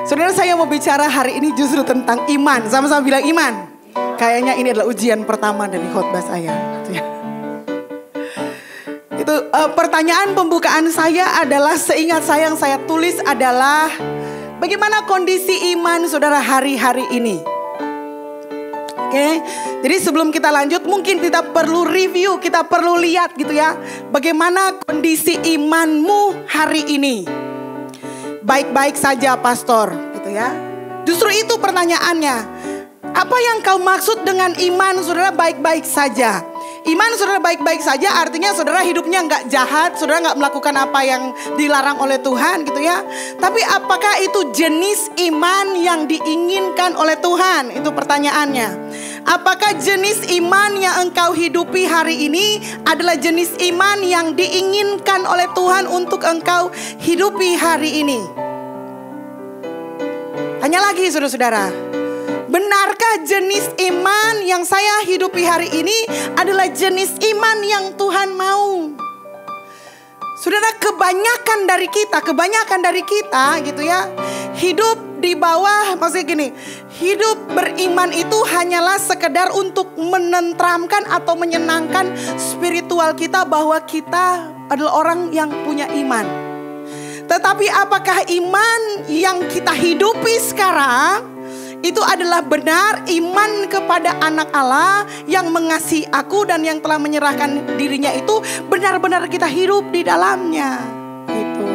Saudara, saya mau bicara hari ini justru tentang iman. Sama-sama bilang iman. Kayaknya ini adalah ujian pertama dari khotbah saya. Itu pertanyaan pembukaan saya adalah, seingat saya yang saya tulis adalah, bagaimana kondisi iman saudara hari-hari ini? Oke, jadi sebelum kita lanjut, mungkin kita perlu review, kita perlu lihat gitu ya, bagaimana kondisi imanmu hari ini. Baik-baik saja pastor gitu ya. Justru itu pertanyaannya. Apa yang kau maksud dengan iman saudara baik-baik saja? Iman saudara baik-baik saja artinya saudara hidupnya nggak jahat, saudara nggak melakukan apa yang dilarang oleh Tuhan gitu ya. Tapi apakah itu jenis iman yang diinginkan oleh Tuhan? Itu pertanyaannya. Apakah jenis iman yang engkau hidupi hari ini adalah jenis iman yang diinginkan oleh Tuhan untuk engkau hidupi hari ini? Tanya lagi saudara-saudara. Benarkah jenis iman yang saya hidupi hari ini adalah jenis iman yang Tuhan mau? Saudara, kebanyakan dari kita gitu ya, hidup di bawah, maksudnya gini, hidup beriman itu hanyalah sekedar untuk menenteramkan atau menyenangkan spiritual kita bahwa kita adalah orang yang punya iman. Tetapi apakah iman yang kita hidupi sekarang itu adalah benar iman kepada anak Allah yang mengasihi aku dan yang telah menyerahkan dirinya, itu benar-benar kita hidup di dalamnya. Itu.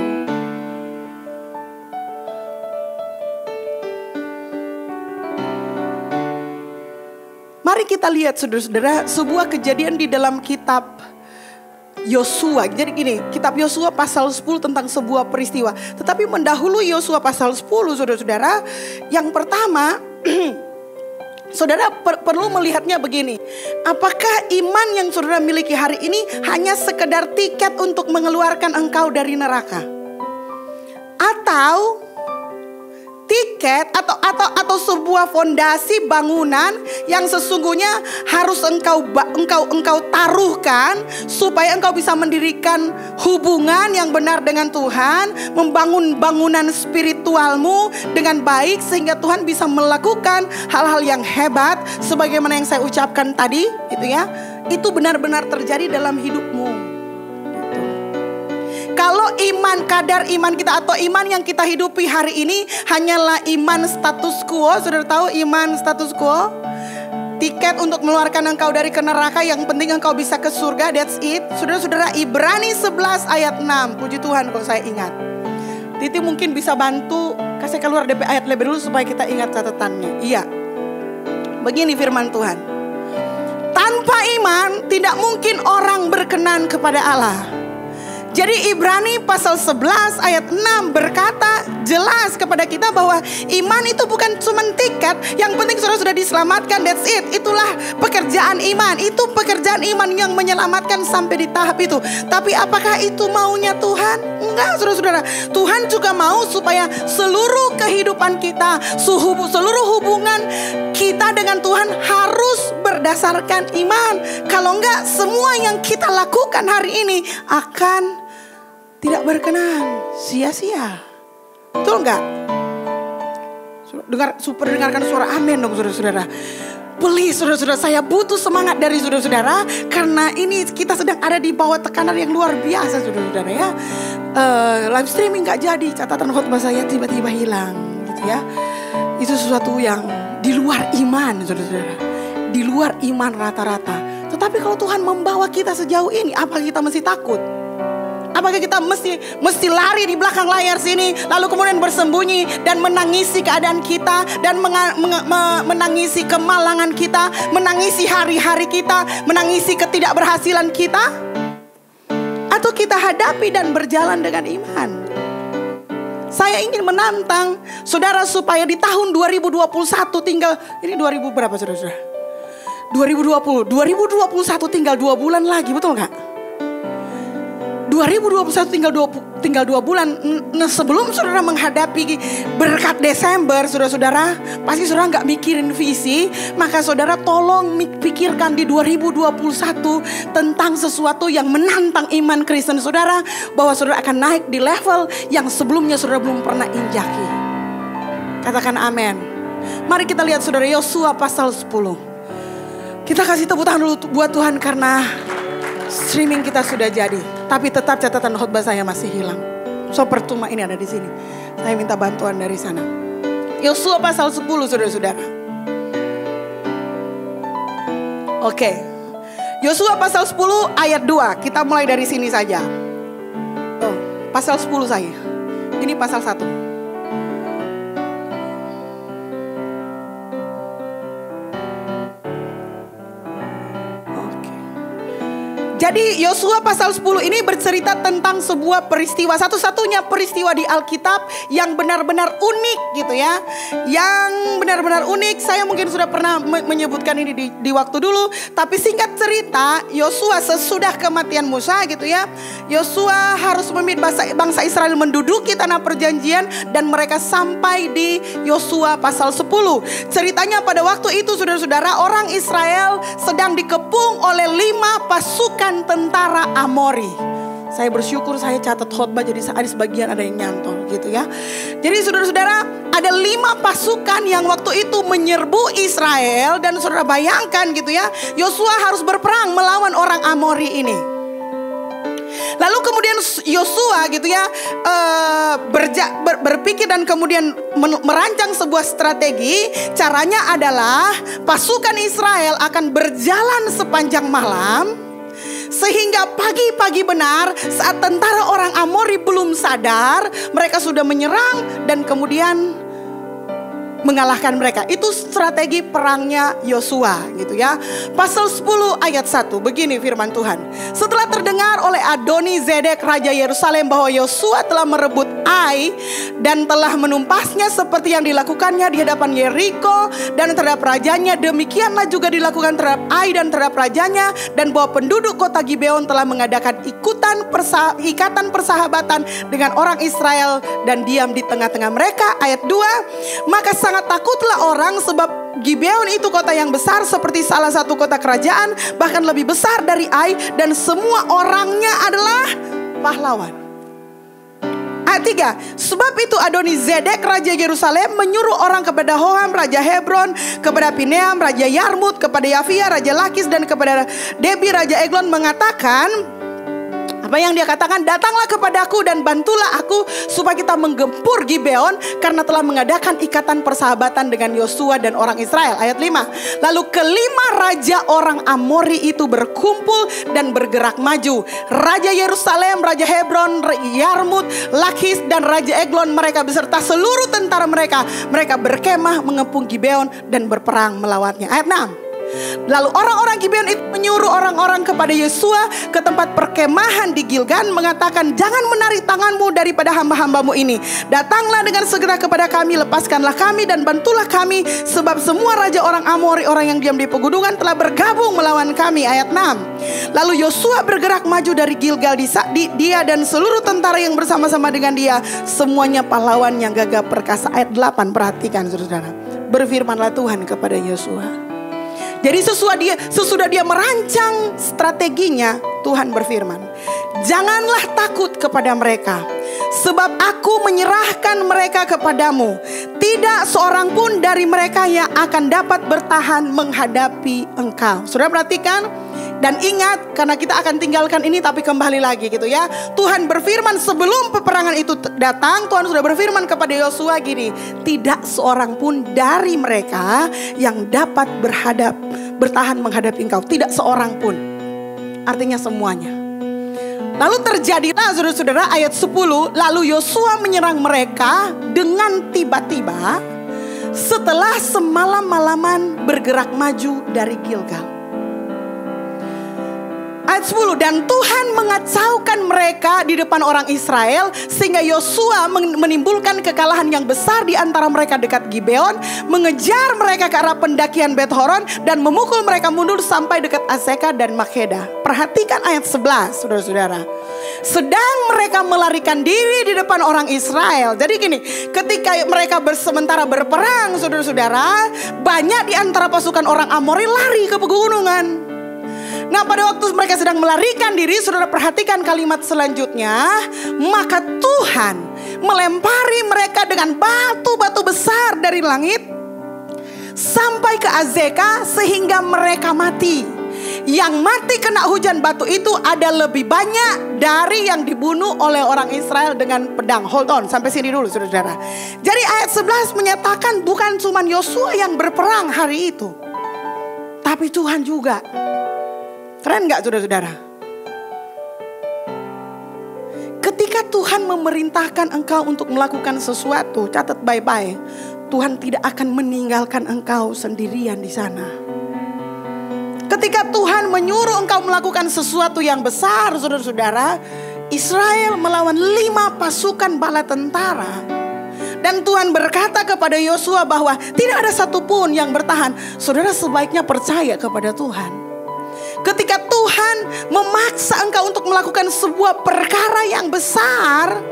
Mari kita lihat saudara-saudara sebuah kejadian di dalam kitab Yosua. Jadi gini, kitab Yosua pasal 10 tentang sebuah peristiwa. Tetapi mendahului Yosua pasal 10 saudara-saudara, yang pertama saudara perlu melihatnya begini. Apakah iman yang saudara miliki hari ini hanya sekedar tiket untuk mengeluarkan engkau dari neraka? Atau tiket atau sebuah fondasi bangunan yang sesungguhnya harus engkau taruhkan supaya engkau bisa mendirikan hubungan yang benar dengan Tuhan, membangun bangunan spiritualmu dengan baik sehingga Tuhan bisa melakukan hal-hal yang hebat sebagaimana yang saya ucapkan tadi, gitu ya. Itu benar-benar terjadi dalam hidupmu. Kalau iman, kadar iman kita atau iman yang kita hidupi hari ini hanyalah iman status quo. Saudara tahu iman status quo? Tiket untuk mengeluarkan engkau dari neraka, yang penting engkau bisa ke surga, that's it. Saudara-saudara, Ibrani 11 ayat 6. Puji Tuhan kalau saya ingat. Titi mungkin bisa bantu kasih keluar DP ayat lebih dulu supaya kita ingat catatannya. Iya. Begini firman Tuhan. Tanpa iman tidak mungkin orang berkenan kepada Allah. Jadi Ibrani pasal 11 ayat 6 berkata jelas kepada kita bahwa iman itu bukan cuma tiket. Yang penting saudara sudah diselamatkan, that's it. Itulah pekerjaan iman. Itu pekerjaan iman yang menyelamatkan sampai di tahap itu. Tapi apakah itu maunya Tuhan? Enggak saudara-saudara. Tuhan juga mau supaya seluruh kehidupan kita, seluruh hubungan kita dengan Tuhan harus berdasarkan iman. Kalau enggak, semua yang kita lakukan hari ini akan tidak berkenan, sia-sia. Betul enggak? Dengarkan suara amin dong saudara-saudara. Please saudara-saudara, saya butuh semangat dari saudara-saudara. Karena ini kita sedang ada di bawah tekanan yang luar biasa saudara-saudara ya. Live streaming gak jadi, catatan khotbah saya tiba-tiba hilang gitu ya. Itu sesuatu yang di luar iman saudara-saudara. Di luar iman rata-rata. Tetapi kalau Tuhan membawa kita sejauh ini, apa kita mesti takut? Apakah kita mesti lari di belakang layar sini, lalu kemudian bersembunyi dan menangisi keadaan kita, dan menangisi kemalangan kita, menangisi hari-hari kita, menangisi ketidakberhasilan kita? Atau kita hadapi dan berjalan dengan iman? Saya ingin menantang saudara supaya di tahun 2021 tinggal, ini 2000 berapa saudara? 2021 tinggal 2 bulan lagi, betul gak? 2021 tinggal 2 bulan. Nah, sebelum saudara menghadapi berkat Desember, saudara-saudara, pasti saudara gak mikirin visi. Maka saudara tolong pikirkan di 2021 tentang sesuatu yang menantang iman Kristen saudara, bahwa saudara akan naik di level yang sebelumnya saudara belum pernah injaki. Katakan amin. Mari kita lihat saudara, Yosua pasal 10. Kita kasih tepuk tangan dulu buat Tuhan karena streaming kita sudah jadi. Tapi tetap catatan khotbah saya masih hilang. So percuma ini ada di sini. Saya minta bantuan dari sana. Yosua pasal 10 saudara-saudara. Oke. Yosua pasal 10 ayat 2. Kita mulai dari sini saja. Oh, pasal 10 saya. Ini pasal 1. Jadi Yosua pasal 10 ini bercerita tentang sebuah peristiwa, satu-satunya peristiwa di Alkitab yang benar-benar unik gitu ya. Yang benar-benar unik, saya mungkin sudah pernah menyebutkan ini di waktu dulu. Tapi singkat cerita, Yosua sesudah kematian Musa gitu ya. Yosua harus memimpin bangsa Israel menduduki tanah perjanjian. Dan mereka sampai di Yosua pasal 10. Ceritanya pada waktu itu saudara-saudara, orang Israel sedang dikepung oleh 5 pasukan tentara Amori. Saya bersyukur saya catat khotbah jadi ada sebagian ada yang nyantol gitu ya. Jadi saudara-saudara, ada 5 pasukan yang waktu itu menyerbu Israel. Dan saudara bayangkan gitu ya, Yosua harus berperang melawan orang Amori ini. Lalu kemudian Yosua gitu ya berpikir dan kemudian merancang sebuah strategi. Caranya adalah pasukan Israel akan berjalan sepanjang malam, sehingga pagi-pagi benar saat tentara orang Amori belum sadar, mereka sudah menyerang dan kemudian mengalahkan mereka. Itu strategi perangnya Yosua gitu ya. Pasal 10 ayat 1 begini firman Tuhan. Setelah terdengar oleh Adoni-Zedek raja Yerusalem bahwa Yosua telah merebut Ai dan telah menumpasnya seperti yang dilakukannya di hadapan Yeriko dan terhadap rajanya, demikianlah juga dilakukan terhadap Ai dan terhadap rajanya, dan bahwa penduduk kota Gibeon telah mengadakan ikatan persahabatan dengan orang Israel dan diam di tengah-tengah mereka. Ayat 2, maka sangat takutlah orang sebab Gibeon itu kota yang besar seperti salah satu kota kerajaan, bahkan lebih besar dari Ai, dan semua orangnya adalah pahlawan. Ayat 3, sebab itu Adoni-Zedek raja Yerusalem menyuruh orang kepada Hoham raja Hebron, kepada Pineam raja Yarmut, kepada Yafia raja Lakis, dan kepada Debi raja Eglon mengatakan, apa yang dia katakan, datanglah kepadaku dan bantulah aku supaya kita menggempur Gibeon, karena telah mengadakan ikatan persahabatan dengan Yosua dan orang Israel. Ayat 5, lalu kelima raja orang Amori itu berkumpul dan bergerak maju. Raja Yerusalem, raja Hebron, Yarmut, Lakis, dan raja Eglon, mereka beserta seluruh tentara mereka. Mereka berkemah mengepung Gibeon dan berperang melawannya. Ayat 6, lalu orang-orang Gibeon itu menyuruh orang-orang kepada Yosua ke tempat perkemahan di Gilgal, mengatakan, jangan menarik tanganmu daripada hamba-hambamu ini. Datanglah dengan segera kepada kami, lepaskanlah kami dan bantulah kami, sebab semua raja orang Amori, orang yang diam di pegunungan, telah bergabung melawan kami. Ayat 6, lalu Yosua bergerak maju dari Gilgal, dia dan seluruh tentara yang bersama-sama dengan dia, semuanya pahlawan yang gagah perkasa. Ayat 8, perhatikan saudara, berfirmanlah Tuhan kepada Yosua. Jadi sesudah dia merancang strateginya, Tuhan berfirman, janganlah takut kepada mereka, sebab aku menyerahkan mereka kepadamu. Tidak seorang pun dari mereka yang akan dapat bertahan menghadapi engkau. Saudara perhatikan. Dan ingat, karena kita akan tinggalkan ini tapi kembali lagi gitu ya. Tuhan berfirman sebelum peperangan itu datang, Tuhan sudah berfirman kepada Yosua gini, tidak seorang pun dari mereka yang dapat bertahan menghadapi engkau. Tidak seorang pun. Artinya semuanya. Lalu terjadilah saudara-saudara ayat 10, lalu Yosua menyerang mereka dengan tiba-tiba setelah semalam-malaman bergerak maju dari Gilgal. Ayat 10, dan Tuhan mengacaukan mereka di depan orang Israel, sehingga Yosua menimbulkan kekalahan yang besar di antara mereka dekat Gibeon, mengejar mereka ke arah pendakian Bet Horon, dan memukul mereka mundur sampai dekat Azekah dan Makheda. Perhatikan ayat 11 saudara-saudara. Sedang mereka melarikan diri di depan orang Israel. Jadi gini, ketika mereka sementara berperang saudara-saudara, banyak di antara pasukan orang Amori lari ke pegunungan. Nah pada waktu mereka sedang melarikan diri, saudara perhatikan kalimat selanjutnya. Maka Tuhan melempari mereka dengan batu-batu besar dari langit sampai ke Azeka sehingga mereka mati. Yang mati kena hujan batu itu ada lebih banyak dari yang dibunuh oleh orang Israel dengan pedang. Hold on, sampai sini dulu saudara. Jadi ayat 11 menyatakan bukan cuma Yosua yang berperang hari itu, tapi Tuhan juga. Keren gak saudara-saudara? Ketika Tuhan memerintahkan engkau untuk melakukan sesuatu, catat baik-baik, Tuhan tidak akan meninggalkan engkau sendirian di sana. Ketika Tuhan menyuruh engkau melakukan sesuatu yang besar, saudara-saudara, Israel melawan 5 pasukan bala tentara. Dan Tuhan berkata kepada Yosua bahwa tidak ada satupun yang bertahan. Saudara sebaiknya percaya kepada Tuhan. Ketika Tuhan memaksa engkau untuk melakukan sebuah perkara yang besar,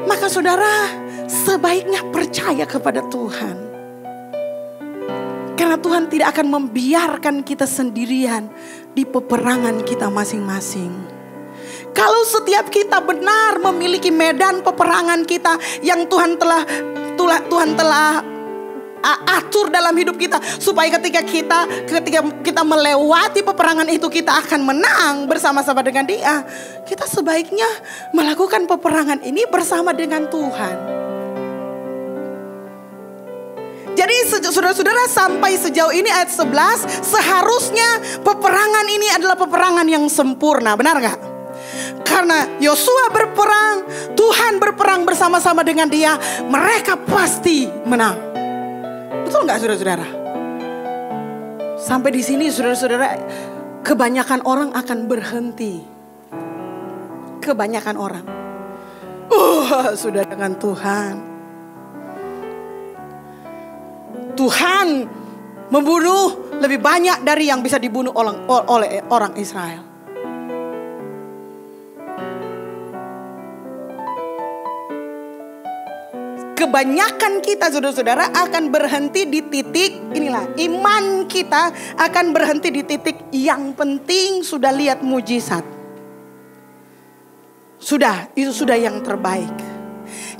maka saudara sebaiknya percaya kepada Tuhan. Karena Tuhan tidak akan membiarkan kita sendirian di peperangan kita masing-masing. Kalau setiap kita benar memiliki medan peperangan kita yang Tuhan telah atur dalam hidup kita, supaya ketika kita melewati peperangan itu kita akan menang bersama-sama dengan Dia. Kita sebaiknya melakukan peperangan ini bersama dengan Tuhan. Jadi saudara-saudara, sampai sejauh ini ayat 11, seharusnya peperangan ini adalah peperangan yang sempurna, benar gak? Karena Yosua berperang, Tuhan berperang bersama-sama dengan dia, mereka pasti menang. Betul gak saudara-saudara? Sampai di sini saudara-saudara, kebanyakan orang akan berhenti. Kebanyakan orang. Sudah dengan Tuhan membunuh lebih banyak dari yang bisa dibunuh oleh orang Israel. Kebanyakan kita saudara-saudara akan berhenti di titik inilah. Iman kita akan berhenti di titik yang penting sudah lihat mujizat. Sudah, itu sudah yang terbaik.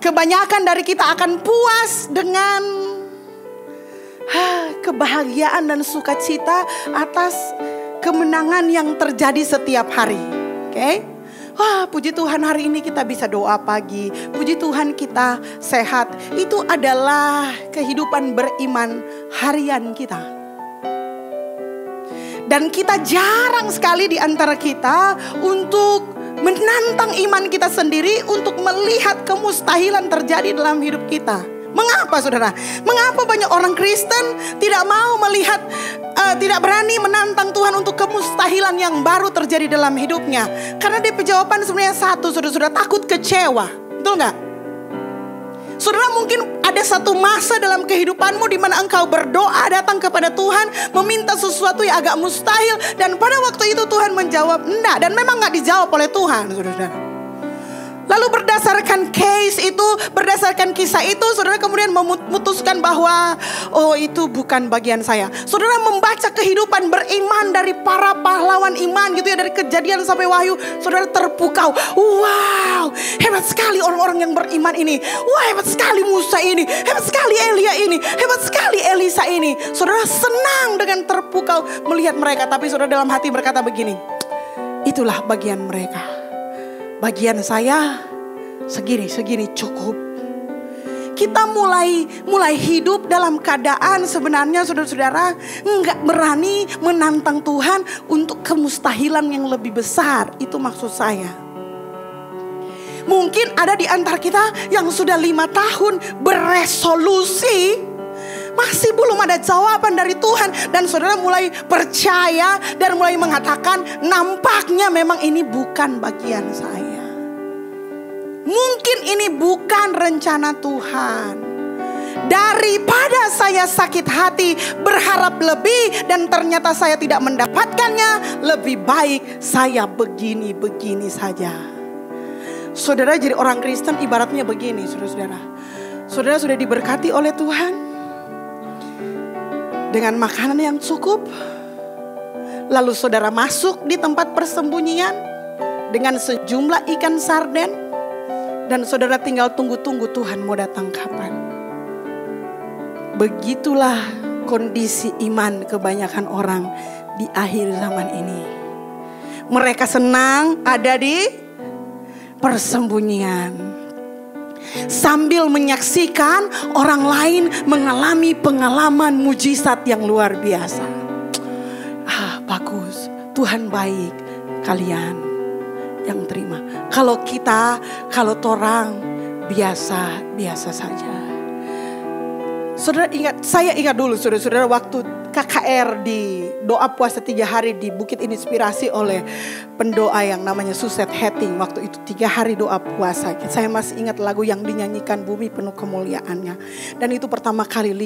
Kebanyakan dari kita akan puas dengan kebahagiaan dan sukacita atas kemenangan yang terjadi setiap hari. Oke? Wah, puji Tuhan hari ini kita bisa doa pagi. Puji Tuhan kita sehat. Itu adalah kehidupan beriman harian kita. Dan kita jarang sekali di antara kita untuk menantang iman kita sendiri untuk melihat kemustahilan terjadi dalam hidup kita. Mengapa saudara? Mengapa banyak orang Kristen tidak mau melihat, tidak berani menantang Tuhan untuk kemustahilan yang baru terjadi dalam hidupnya? Karena dia jawaban sebenarnya satu, saudara, takut kecewa. Betul gak? Saudara, mungkin ada satu masa dalam kehidupanmu di mana engkau berdoa datang kepada Tuhan, meminta sesuatu yang agak mustahil, dan pada waktu itu Tuhan menjawab enggak, dan memang gak dijawab oleh Tuhan, saudara. Lalu berdasarkan case itu, berdasarkan kisah itu, saudara kemudian memutuskan bahwa oh itu bukan bagian saya. Saudara membaca kehidupan beriman dari para pahlawan iman gitu ya, dari Kejadian sampai Wahyu, saudara terpukau. Wow, hebat sekali orang-orang yang beriman ini. Wah, hebat sekali Musa ini, hebat sekali Elia ini, hebat sekali Elisa ini. Saudara senang dengan terpukau melihat mereka, tapi saudara dalam hati berkata begini, itulah bagian mereka. Bagian saya segini cukup. Kita mulai hidup dalam keadaan sebenarnya saudara-saudara enggak berani menantang Tuhan untuk kemustahilan yang lebih besar. Itu maksud saya. Mungkin ada di antara kita yang sudah 5 tahun beresolusi, masih belum ada jawaban dari Tuhan, dan saudara mulai percaya dan mulai mengatakan nampaknya memang ini bukan bagian saya. Mungkin ini bukan rencana Tuhan. Daripada saya sakit hati berharap lebih dan ternyata saya tidak mendapatkannya, lebih baik saya begini-begini saja. Saudara, jadi orang Kristen ibaratnya begini, saudara-saudara. Saudara sudah diberkati oleh Tuhan dengan makanan yang cukup. Lalu saudara masuk di tempat persembunyian dengan sejumlah ikan sarden. Dan saudara tinggal tunggu-tunggu Tuhan mau datang kapan. Begitulah kondisi iman kebanyakan orang di akhir zaman ini. Mereka senang ada di persembunyian, sambil menyaksikan orang lain mengalami pengalaman mujizat yang luar biasa. Bagus, Tuhan baik, kalian yang terima. Kalau torang biasa saja. Saudara ingat, saya ingat dulu saudara-saudara waktu KKR di doa puasa 3 hari di Bukit Inspirasi oleh pendoa yang namanya Suset Hetting. Waktu itu 3 hari doa puasa. Saya masih ingat lagu yang dinyanyikan Bumi Penuh Kemuliaannya. Dan itu pertama kali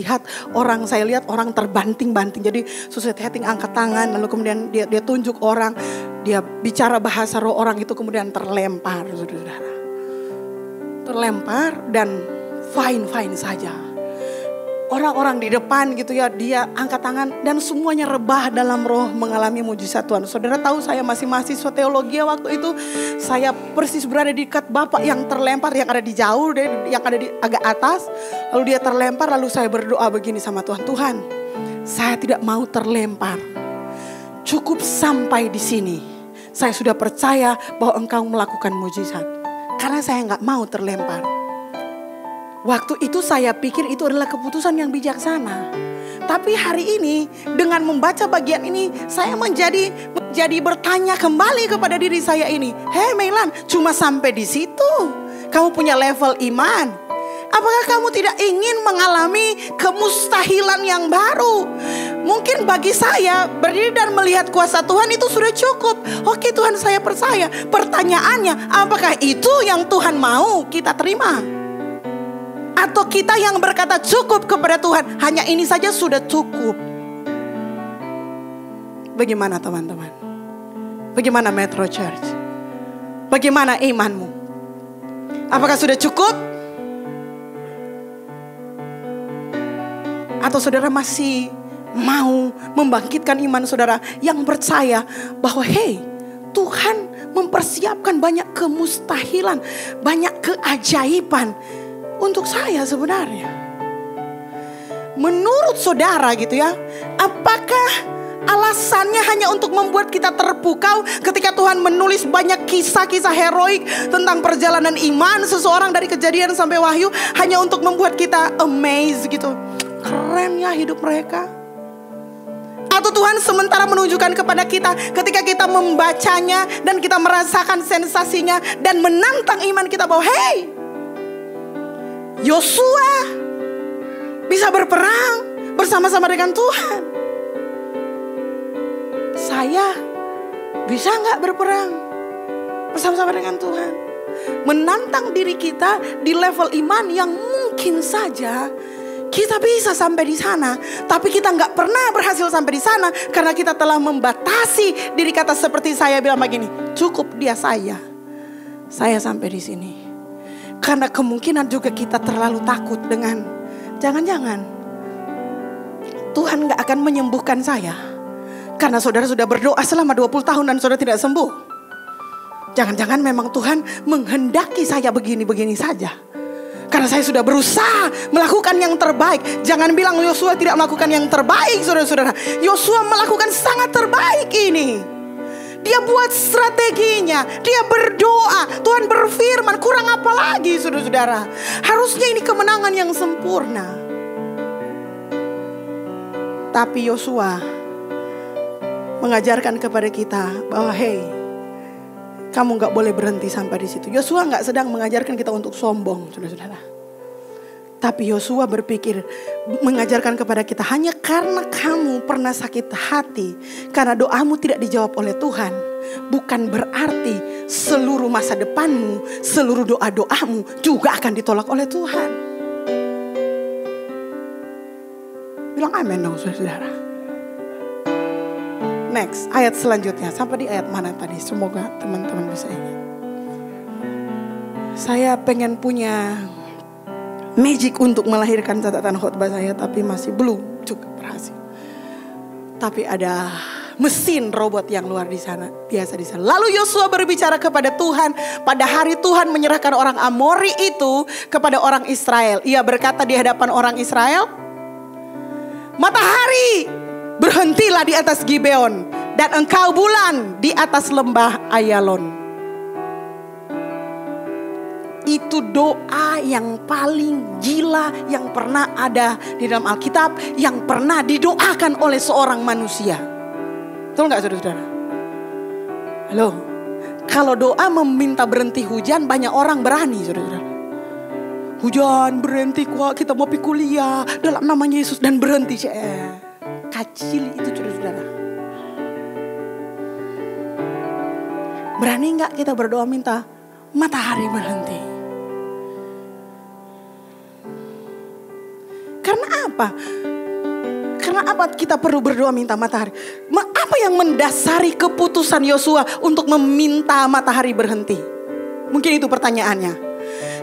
saya lihat orang terbanting-banting. Jadi Suset Hetting angkat tangan, lalu kemudian dia tunjuk orang, dia bicara bahasa roh, orang itu kemudian terlempar, saudara. Terlempar dan fine saja. Orang-orang di depan gitu ya, dia angkat tangan dan semuanya rebah dalam roh mengalami mujizat Tuhan. Saudara tahu saya masih mahasiswa teologi waktu itu. Saya persis berada di dekat Bapak yang terlempar, yang ada di jauh, yang ada di agak atas. Lalu dia terlempar, lalu saya berdoa begini sama Tuhan. Tuhan, saya tidak mau terlempar. Cukup sampai di sini. Saya sudah percaya bahwa Engkau melakukan mujizat. Karena saya gak mau terlempar. Waktu itu saya pikir itu adalah keputusan yang bijaksana. Tapi hari ini dengan membaca bagian ini saya menjadi bertanya kembali kepada diri saya ini. Hei Meilan, cuma sampai di situ kamu punya level iman. Apakah kamu tidak ingin mengalami kemustahilan yang baru? Mungkin bagi saya berdiri dan melihat kuasa Tuhan itu sudah cukup. Oke Tuhan, saya percaya. Pertanyaannya, apakah itu yang Tuhan mau kita terima? Atau kita yang berkata cukup kepada Tuhan, hanya ini saja sudah cukup. Bagaimana teman-teman? Bagaimana Metro Church? Bagaimana imanmu? Apakah sudah cukup? Atau saudara masih mau membangkitkan iman saudara yang percaya bahwa Tuhan mempersiapkan banyak kemustahilan, banyak keajaiban untuk saya sebenarnya. Menurut saudara gitu ya, apakah alasannya hanya untuk membuat kita terpukau ketika Tuhan menulis banyak kisah-kisah heroik tentang perjalanan iman seseorang dari Kejadian sampai Wahyu, hanya untuk membuat kita amazed gitu? Keren ya hidup mereka. Atau Tuhan sementara menunjukkan kepada kita ketika kita membacanya dan kita merasakan sensasinya dan menantang iman kita bahwa Yosua bisa berperang bersama-sama dengan Tuhan. Saya bisa gak berperang bersama-sama dengan Tuhan? Menantang diri kita di level iman yang mungkin saja kita bisa sampai di sana, tapi kita gak pernah berhasil sampai di sana karena kita telah membatasi diri kata seperti saya bilang begini, cukup dia saya sampai di sini. Karena kemungkinan juga kita terlalu takut dengan jangan-jangan Tuhan gak akan menyembuhkan saya karena saudara sudah berdoa selama 20 tahun dan saudara tidak sembuh. Jangan-jangan memang Tuhan menghendaki saya begini-begini saja karena saya sudah berusaha melakukan yang terbaik. Jangan bilang Yosua tidak melakukan yang terbaik, saudara-saudara. Yosua melakukan sangat terbaik ini. Dia buat strateginya, dia berdoa, Tuhan berfirman, kurang apa lagi saudara-saudara? Harusnya ini kemenangan yang sempurna. Tapi Yosua mengajarkan kepada kita bahwa kamu gak boleh berhenti sampai di situ. Yosua gak sedang mengajarkan kita untuk sombong, saudara-saudara. Tapi Yosua berpikir, mengajarkan kepada kita, hanya karena kamu pernah sakit hati karena doamu tidak dijawab oleh Tuhan, bukan berarti seluruh masa depanmu, seluruh doa-doamu juga akan ditolak oleh Tuhan. Bilang amin dong saudara. Next, ayat selanjutnya. Sampai di ayat mana tadi? Semoga teman-teman bisa ingat. Saya pengen punya magic untuk melahirkan catatan khotbah saya, tapi masih belum juga berhasil. Tapi ada mesin robot yang luar biasa di sana. Lalu Yosua berbicara kepada Tuhan. Pada hari Tuhan menyerahkan orang Amori itu kepada orang Israel. Ia berkata di hadapan orang Israel, matahari, berhentilah di atas Gibeon, dan engkau bulan di atas lembah Ayalon. Itu doa yang paling gila yang pernah ada di dalam Alkitab, yang pernah didoakan oleh seorang manusia. Betul gak saudara-saudara? Halo, kalau doa meminta berhenti hujan, banyak orang berani saudara-saudara. Hujan berhenti, kok kita mau pergi kuliah dalam namanya Yesus, dan berhenti. Kacil itu saudara-saudara. Berani gak kita berdoa minta matahari berhenti? Karena apa? Karena apa kita perlu berdoa minta matahari? Apa yang mendasari keputusan Yosua untuk meminta matahari berhenti? Mungkin itu pertanyaannya.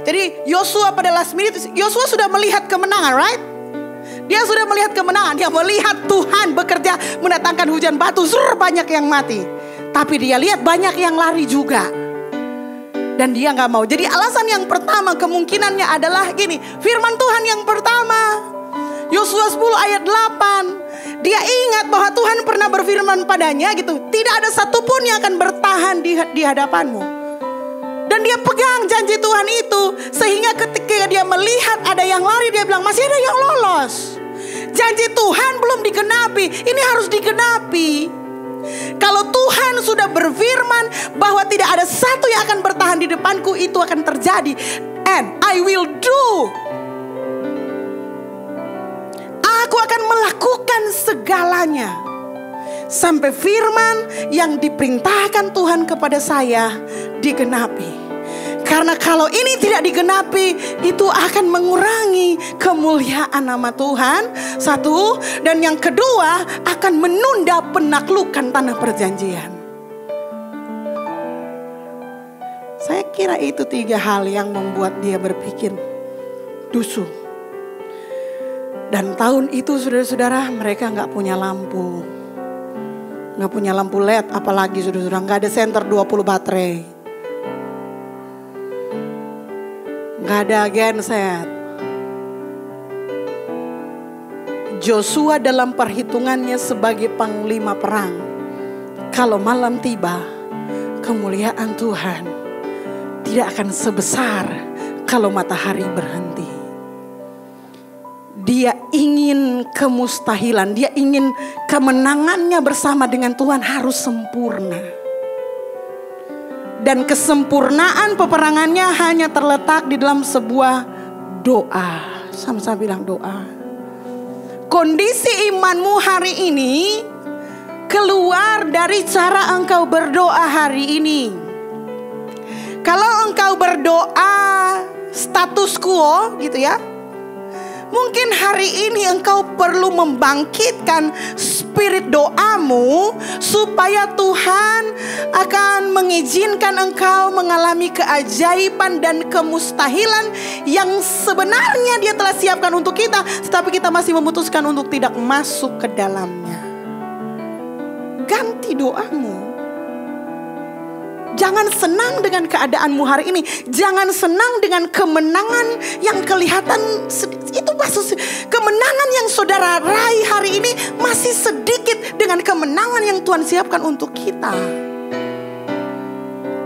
Jadi Yosua pada last minute, Yosua sudah melihat kemenangan, right? Dia sudah melihat kemenangan. Dia melihat Tuhan bekerja mendatangkan hujan batu, banyak yang mati. Tapi dia lihat banyak yang lari juga. Dan dia gak mau. Jadi alasan yang pertama kemungkinannya adalah gini. Firman Tuhan yang pertama, Yosua 10 ayat 8. Dia ingat bahwa Tuhan pernah berfirman padanya gitu. Tidak ada satupun yang akan bertahan di hadapanmu. Dan dia pegang janji Tuhan itu. Sehingga ketika dia melihat ada yang lari, dia bilang masih ada yang lolos. Janji Tuhan belum digenapi. Ini harus digenapi. Kalau Tuhan sudah berfirman bahwa tidak ada satu yang akan bertahan di depanku, itu akan terjadi. And I will do. Aku akan melakukan segalanya sampai firman yang diperintahkan Tuhan kepada saya digenapi. Karena kalau ini tidak digenapi, itu akan mengurangi kemuliaan nama Tuhan. Satu, dan yang kedua akan menunda penaklukan tanah perjanjian. Saya kira itu 3 hal yang membuat dia berpikir dusu. Dan tahun itu saudara-saudara, mereka gak punya lampu. Gak punya lampu LED, apalagi saudara-saudara, gak ada senter 20 baterai. Gak ada genset. Joshua dalam perhitungannya sebagai panglima perang, kalau malam tiba, kemuliaan Tuhan tidak akan sebesar kalau matahari berhenti. Dia ingin kemustahilan, dia ingin kemenangannya bersama dengan Tuhan harus sempurna. Dan kesempurnaan peperangannya hanya terletak di dalam sebuah doa. Sama-sama bilang doa. Kondisi imanmu hari ini keluar dari cara engkau berdoa hari ini. Kalau engkau berdoa status quo gitu ya, mungkin hari ini engkau perlu membangkitkan spirit doamu supaya Tuhan akan mengizinkan engkau mengalami keajaiban dan kemustahilan yang sebenarnya Dia telah siapkan untuk kita, tetapi kita masih memutuskan untuk tidak masuk ke dalamnya. Ganti doamu. Jangan senang dengan keadaanmu hari ini. Jangan senang dengan kemenangan yang kelihatan itu maksud kemenangan yang saudara raih hari ini masih sedikit dengan kemenangan yang Tuhan siapkan untuk kita.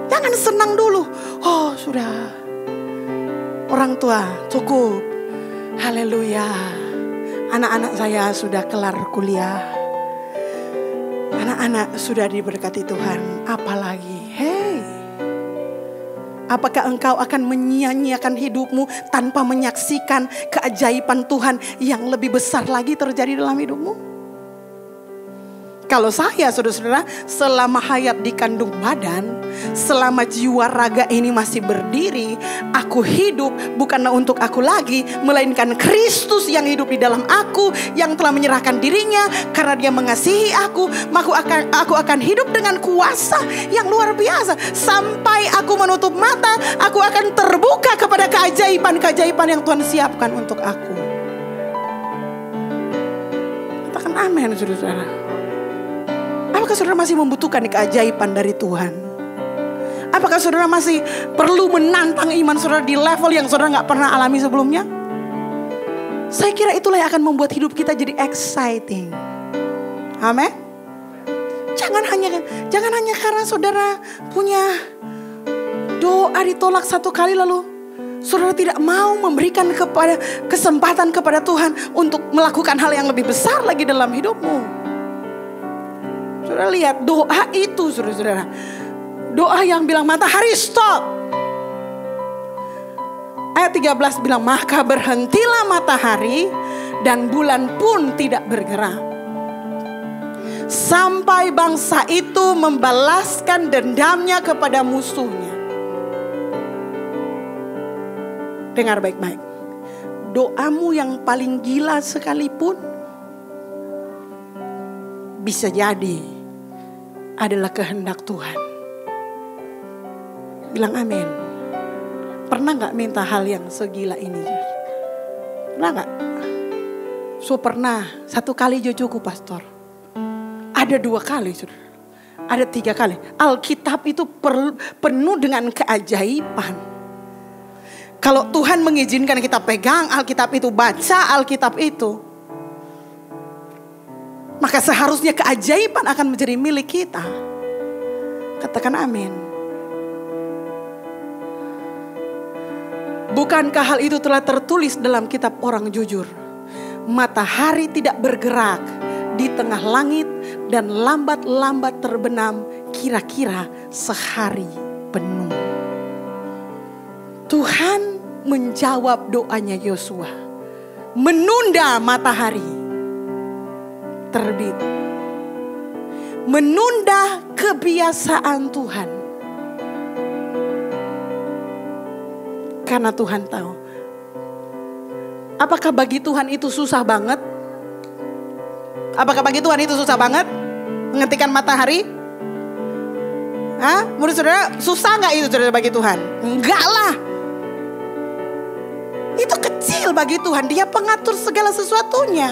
Jangan senang dulu. Oh sudah, orang tua cukup. Haleluya. Anak-anak saya sudah kelar kuliah. Anak-anak sudah diberkati Tuhan. Apalagi? Hei, apakah engkau akan menyia-nyiakan hidupmu tanpa menyaksikan keajaiban Tuhan yang lebih besar lagi terjadi dalam hidupmu? Kalau saya, saudara-saudara, selama hayat di kandung badan, selama jiwa raga ini masih berdiri, aku hidup bukanlah untuk aku lagi, melainkan Kristus yang hidup di dalam aku, yang telah menyerahkan dirinya karena Dia mengasihi aku. Maka aku akan hidup dengan kuasa yang luar biasa. Sampai aku menutup mata, aku akan terbuka kepada keajaiban-keajaiban yang Tuhan siapkan untuk aku. Katakan amin, saudara-saudara. Apakah Apakah saudara masih membutuhkan keajaiban dari Tuhan? Apakah saudara masih perlu menantang iman saudara di level yang saudara gak pernah alami sebelumnya? Saya kira itulah yang akan membuat hidup kita jadi exciting. Amin. Jangan hanya karena saudara punya doa ditolak satu kali lalu saudara tidak mau memberikan kesempatan kepada Tuhan untuk melakukan hal yang lebih besar lagi dalam hidupmu. Saudara lihat doa itu, saudara-saudara. Doa yang bilang matahari stop. Ayat 13 bilang maka berhentilah matahari dan bulan pun tidak bergerak. Sampai bangsa itu membalaskan dendamnya kepada musuhnya. Dengar baik-baik. Doamu yang paling gila sekalipun bisa jadi adalah kehendak Tuhan. Bilang amin. Pernah gak minta hal yang segila ini? Pernah gak? Pernah. 1 kali cukup pastor. Ada 2 kali saudara. Ada 3 kali. Alkitab itu penuh dengan keajaiban. Kalau Tuhan mengizinkan kita pegang Alkitab itu, baca Alkitab itu, maka seharusnya keajaiban akan menjadi milik kita. Katakan amin. Bukankah hal itu telah tertulis dalam kitab orang jujur? Matahari tidak bergerak di tengah langit dan lambat-lambat terbenam kira-kira sehari penuh. Tuhan menjawab doanya Yosua, menunda matahari terbit, menunda kebiasaan Tuhan, karena Tuhan tahu. Apakah bagi Tuhan itu susah banget? Apakah bagi Tuhan itu susah banget menghentikan matahari? Menurut saudara susah gak itu saudara bagi Tuhan? Enggak lah. Itu kecil bagi Tuhan. Dia pengatur segala sesuatunya.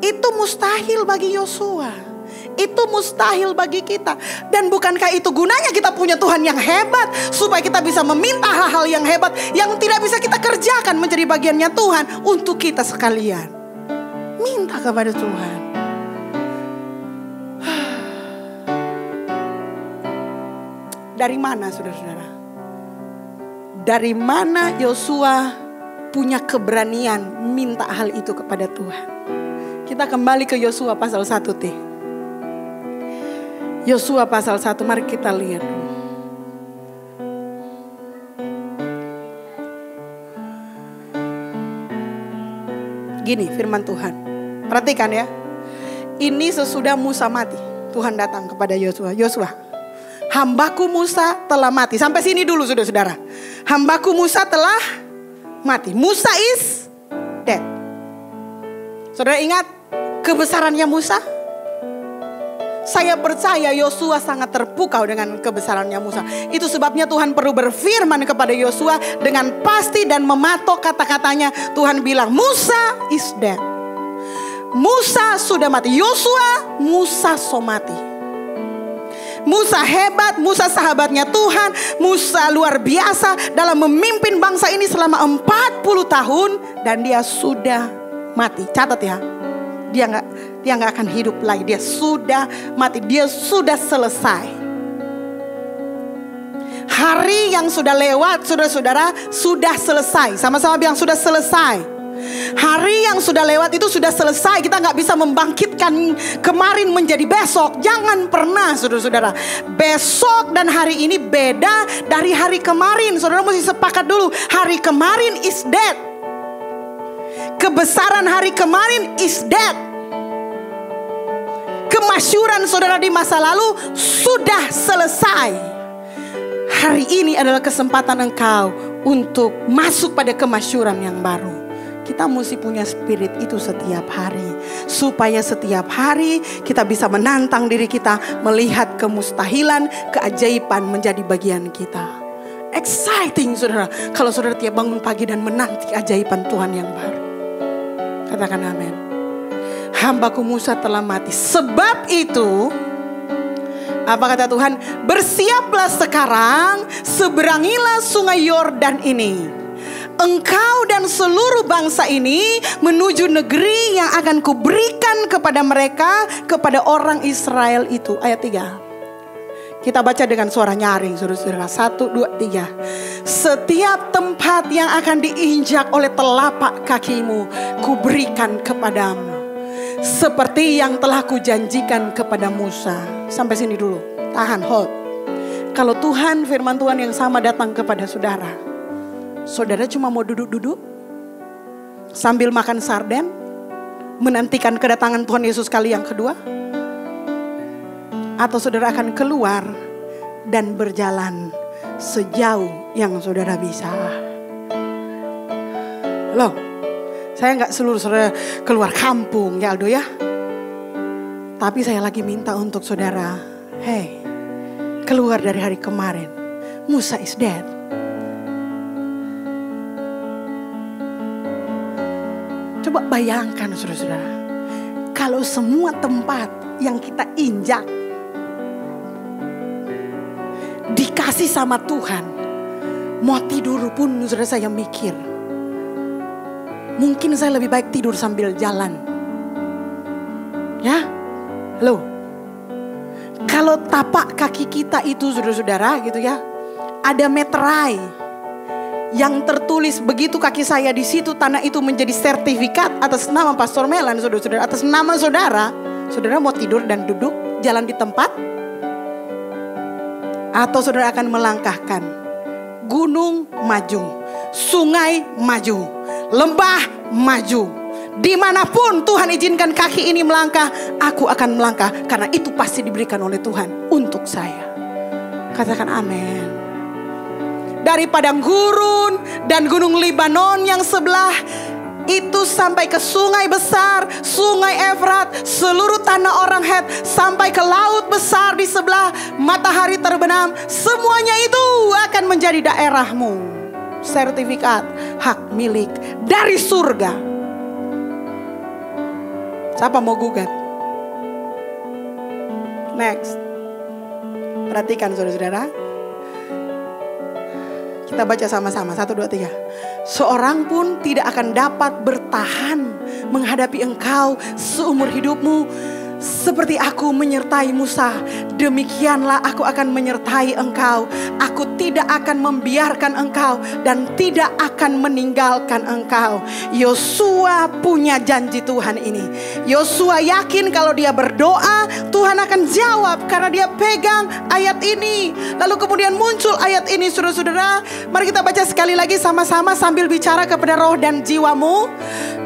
Itu mustahil bagi Yosua. Itu mustahil bagi kita. Dan bukankah itu gunanya kita punya Tuhan yang hebat, supaya kita bisa meminta hal-hal yang hebat yang tidak bisa kita kerjakan menjadi bagiannya Tuhan untuk kita sekalian. Minta kepada Tuhan. Dari mana saudara-saudara? Dari mana Yosua punya keberanian minta hal itu kepada Tuhan? Kita kembali ke Yosua pasal 1 deh. Yosua pasal 1, mari kita lihat. Gini firman Tuhan. Perhatikan ya. Ini sesudah Musa mati. Tuhan datang kepada Yosua. Yosua, hambaku Musa telah mati. Sampai sini dulu saudara-saudara. Hambaku Musa telah mati. Musa is dead. Saudara ingat kebesarannya Musa? Saya percaya Yosua sangat terpukau dengan kebesarannya Musa. Itu sebabnya Tuhan perlu berfirman kepada Yosua dengan pasti dan mematok kata-katanya. Tuhan bilang Musa is dead. Musa sudah mati. Yosua, Musa so mati. Musa hebat, Musa sahabatnya Tuhan, Musa luar biasa dalam memimpin bangsa ini selama 40 tahun dan dia sudah mati. Catat ya. Dia nggak akan hidup lagi. Dia sudah mati. Dia sudah selesai. Hari yang sudah lewat, saudara-saudara, sudah selesai. Sama-sama bilang sudah selesai. Hari yang sudah lewat itu sudah selesai. Kita gak bisa membangkitkan kemarin menjadi besok. Jangan pernah saudara-saudara. Besok dan hari ini beda dari hari kemarin. Saudara mesti sepakat dulu. Hari kemarin is dead. Kebesaran hari kemarin is dead. Kemasyuran saudara di masa lalu sudah selesai. Hari ini adalah kesempatan engkau untuk masuk pada kemasyuran yang baru. Kita mesti punya spirit itu setiap hari. Supaya setiap hari kita bisa menantang diri kita. Melihat kemustahilan, keajaiban menjadi bagian kita. Exciting saudara. Kalau saudara tiap bangun pagi dan menanti keajaiban Tuhan yang baru. Katakan amin. hambaku Musa telah mati. Sebab itu, apa kata Tuhan? Bersiaplah sekarang, seberangilah sungai Yordan ini, engkau dan seluruh bangsa ini menuju negeri yang akan kuberikan kepada mereka, kepada orang Israel itu. Ayat 3. Kita baca dengan suara nyaring, saudara-saudara. 1, 2, 3. Setiap tempat yang akan diinjak oleh telapak kakimu, kuberikan kepadamu, seperti yang telah kujanjikan kepada Musa. Sampai sini dulu. Tahan, hold. Kalau Tuhan, firman Tuhan yang sama datang kepada saudara, saudara cuma mau duduk-duduk sambil makan sarden, menantikan kedatangan Tuhan Yesus kali yang kedua? Atau saudara akan keluar dan berjalan sejauh yang saudara bisa? Loh, saya nggak seluruh saudara keluar kampung ya Aldo ya. Tapi saya lagi minta untuk saudara, hey, keluar dari hari kemarin. Musa is dead. Coba bayangkan saudara-saudara, kalau semua tempat yang kita injak dikasih sama Tuhan, mau tidur pun saudara saya mikir, mungkin saya lebih baik tidur sambil jalan. Ya, loh. Kalau tapak kaki kita itu saudara-saudara gitu ya, ada meterai yang tertulis begitu kaki saya di situ, tanah itu menjadi sertifikat atas nama Pastor Melan, saudara-saudara, atas nama saudara. Saudara mau tidur dan duduk jalan di tempat? Atau saudara akan melangkahkan? Gunung maju, sungai maju, lembah maju. Dimanapun Tuhan izinkan kaki ini melangkah, aku akan melangkah, karena itu pasti diberikan oleh Tuhan untuk saya. Katakan amin. Dari padang gurun dan gunung Libanon yang sebelah itu sampai ke sungai besar, sungai Efrat, seluruh tanah orang Het, sampai ke laut besar di sebelah matahari terbenam, semuanya itu akan menjadi daerahmu. Sertifikat hak milik dari surga. Siapa mau gugat? Next. Perhatikan saudara-saudara. Kita baca sama-sama. 1, 2, 3. Seorang pun tidak akan dapat bertahan menghadapi engkau seumur hidupmu. Seperti aku menyertai Musa, demikianlah aku akan menyertai engkau. Aku tidak akan membiarkan engkau dan tidak akan meninggalkan engkau. Yosua punya janji Tuhan ini. Yosua yakin kalau dia berdoa, Tuhan akan jawab karena dia pegang ayat ini. Lalu kemudian muncul ayat ini, saudara-saudara. Mari kita baca sekali lagi sama-sama sambil bicara kepada roh dan jiwamu.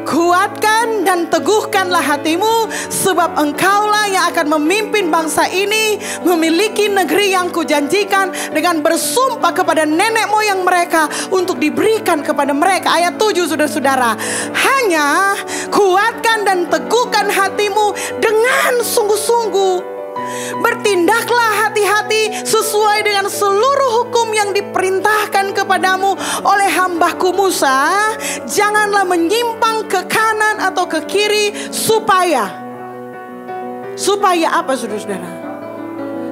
Kuatkan dan teguhkanlah hatimu, sebab engkaulah yang akan memimpin bangsa ini memiliki negeri yang kujanjikan dengan bersumpah kepada nenek moyang mereka untuk diberikan kepada mereka. Ayat 7 saudara-saudara. Hanya kuatkan dan teguhkan hatimu dengan sungguh-sungguh. Bertindaklah hati-hati sesuai dengan seluruh hukum yang diperintahkan kepadamu oleh hambaku Musa. Janganlah menyimpang ke kanan atau ke kiri, supaya apa saudara-saudara?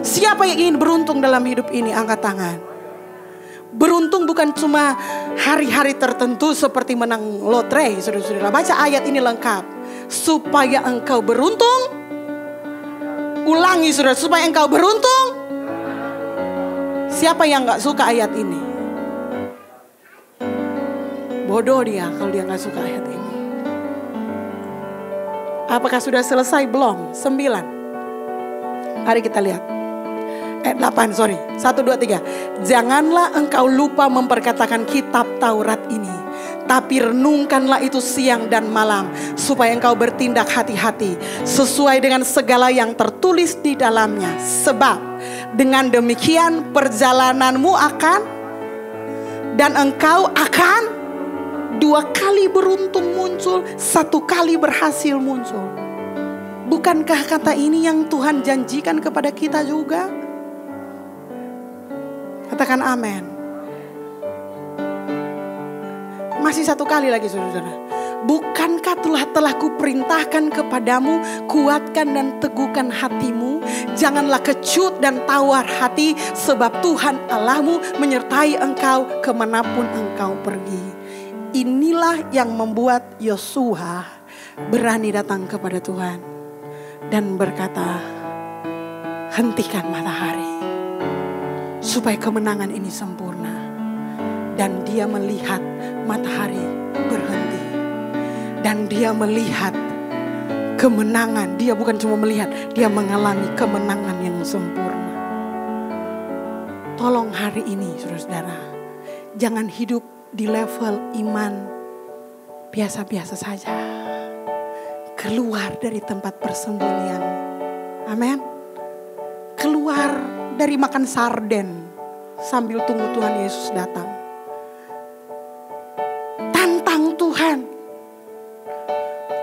Siapa yang ingin beruntung dalam hidup ini? Angkat tangan. Beruntung bukan cuma hari-hari tertentu seperti menang lotre, saudara-saudara. Baca ayat ini lengkap. Supaya engkau beruntung. Ulangi saudara, supaya engkau beruntung. Siapa yang gak suka ayat ini? Bodoh dia kalau dia gak suka ayat ini. Apakah sudah selesai? Belum. 9. Mari kita lihat. 8, 1, 2, 3. Janganlah engkau lupa memperkatakan kitab Taurat ini, tapi renungkanlah itu siang dan malam, supaya engkau bertindak hati-hati sesuai dengan segala yang tertulis di dalamnya. Sebab dengan demikian perjalananmu akan, dan engkau akan 2 kali beruntung muncul, 1 kali berhasil muncul. Bukankah kata ini yang Tuhan janjikan kepada kita juga? Katakan amin. Masih 1 kali lagi saudara-saudara. Bukankah telah kuperintahkan kepadamu, kuatkan dan teguhkan hatimu. Janganlah kecut dan tawar hati, sebab Tuhan Allahmu menyertai engkau kemanapun engkau pergi. Inilah yang membuat Yosua berani datang kepada Tuhan dan berkata, hentikan matahari supaya kemenangan ini sempurna. Dan dia melihat matahari berhenti. Dan dia melihat kemenangan. Dia bukan cuma melihat, dia mengalami kemenangan yang sempurna. Tolong hari ini saudara-saudara, jangan hidup di level iman biasa-biasa saja. Keluar dari tempat persembunyian. Amin. Keluar dari makan sarden sambil tunggu Tuhan Yesus datang. Tantang Tuhan.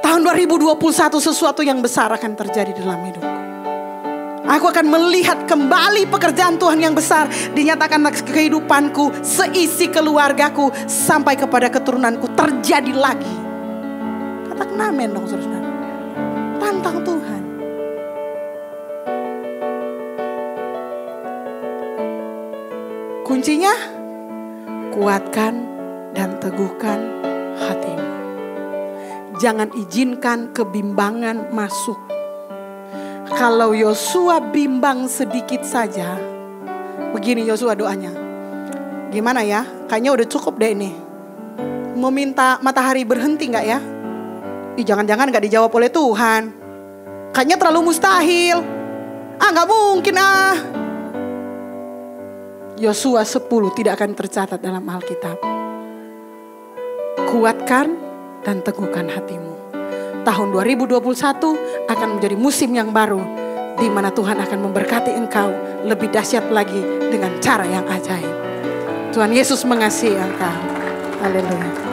Tahun 2021 sesuatu yang besar akan terjadi dalam hidupku. Aku akan melihat kembali pekerjaan Tuhan yang besar dinyatakan kehidupanku, seisi keluargaku, sampai kepada keturunanku terjadi lagi. Katakan amin dong saudara. Tantang Tuhan. Kuncinya, kuatkan dan teguhkan hatimu. Jangan izinkan kebimbangan masuk. Kalau Yosua bimbang sedikit saja, begini Yosua doanya. Gimana ya? Kayaknya udah cukup deh ini. Mau minta matahari berhenti gak ya? Jangan-jangan gak dijawab oleh Tuhan. Kayaknya terlalu mustahil. Gak mungkin Yosua 10 tidak akan tercatat dalam Alkitab. Kuatkan dan teguhkan hatimu. Tahun 2021 akan menjadi musim yang baru, di mana Tuhan akan memberkati engkau lebih dahsyat lagi dengan cara yang ajaib. Tuhan Yesus mengasihi engkau. Haleluya.